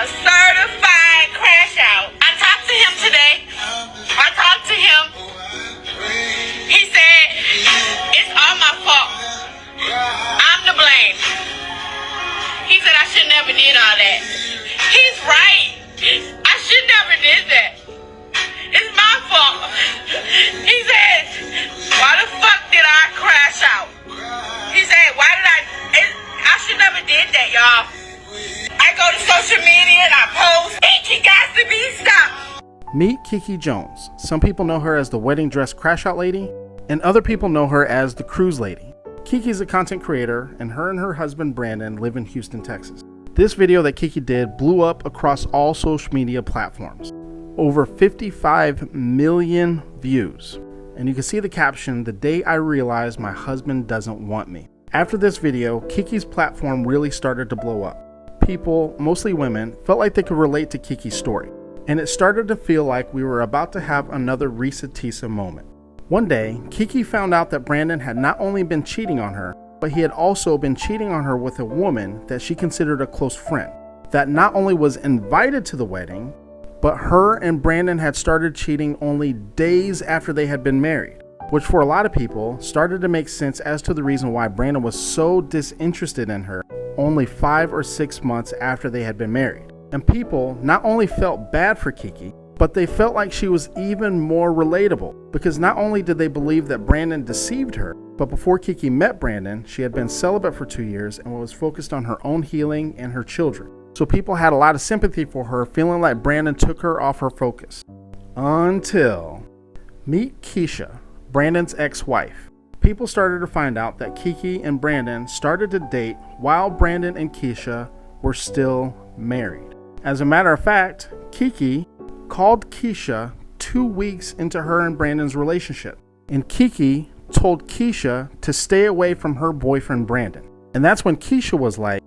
A certified crash out. I talked to him today. He said, it's all my fault. I'm to blame. He said I should never did all that. He's right. I should never did that. It's my fault. He said, why the fuck did I crash out? He said, I should never did that, y'all. I go to social media and I post, he got to be stopped. Meet Kiki Jones. Some people know her as the wedding dress crash out lady, and other people know her as the cruise lady. Kiki's a content creator, and her husband Brandon live in Houston, Texas. This video that Kiki did blew up across all social media platforms. Over 55 million views. And you can see the caption, "The day I realized my husband doesn't want me." After this video, Kiki's platform really started to blow up. People, mostly women, felt like they could relate to Kiki's story. And it started to feel like we were about to have another Risa Tisa moment. One day, Kiki found out that Brandon had not only been cheating on her, but he had also been cheating on her with a woman that she considered a close friend, that not only was invited to the wedding, but her and Brandon had started cheating only days after they had been married, which for a lot of people started to make sense as to the reason why Brandon was so disinterested in her only 5 or 6 months after they had been married. And people not only felt bad for Kiki, but they felt like she was even more relatable, because not only did they believe that Brandon deceived her, but before Kiki met Brandon, she had been celibate for 2 years and was focused on her own healing and her children. So people had a lot of sympathy for her, feeling like Brandon took her off her focus. Until meet Keisha, Brandon's ex-wife. People started to find out that Kiki and Brandon started to date while Brandon and Keisha were still married. As a matter of fact, Kiki called Keisha 2 weeks into her and Brandon's relationship. And Kiki told Keisha to stay away from her boyfriend Brandon. And that's when Keisha was like,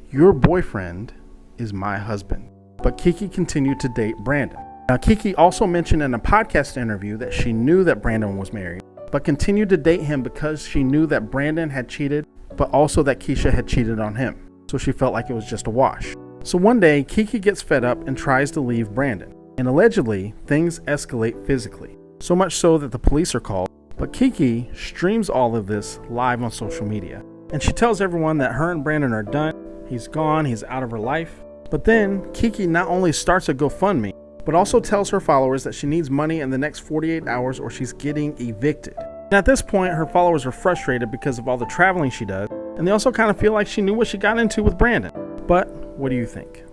"Your boyfriend is my husband." But Kiki continued to date Brandon. Now, Kiki also mentioned in a podcast interview that she knew that Brandon was married, but continued to date him because she knew that Brandon had cheated, but also that Keisha had cheated on him. So she felt like it was just a wash. So one day, Kiki gets fed up and tries to leave Brandon. And allegedly, things escalate physically. So much so that the police are called. But Kiki streams all of this live on social media. And she tells everyone that her and Brandon are done. He's gone, he's out of her life. But then, Kiki not only starts a GoFundMe, but also tells her followers that she needs money in the next 48 hours or she's getting evicted. And at this point, her followers are frustrated because of all the traveling she does. And they also kind of feel like she knew what she got into with Brandon. But what do you think?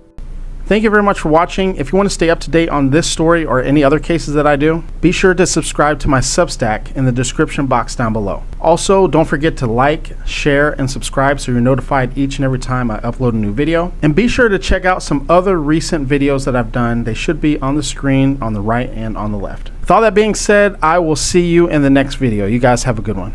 Thank you very much for watching. If you want to stay up to date on this story or any other cases that I do, be sure to subscribe to my Substack in the description box down below. Also, don't forget to like, share, and subscribe so you're notified each and every time I upload a new video. And be sure to check out some other recent videos that I've done. They should be on the screen on the right and on the left. With all that being said, I will see you in the next video. You guys have a good one.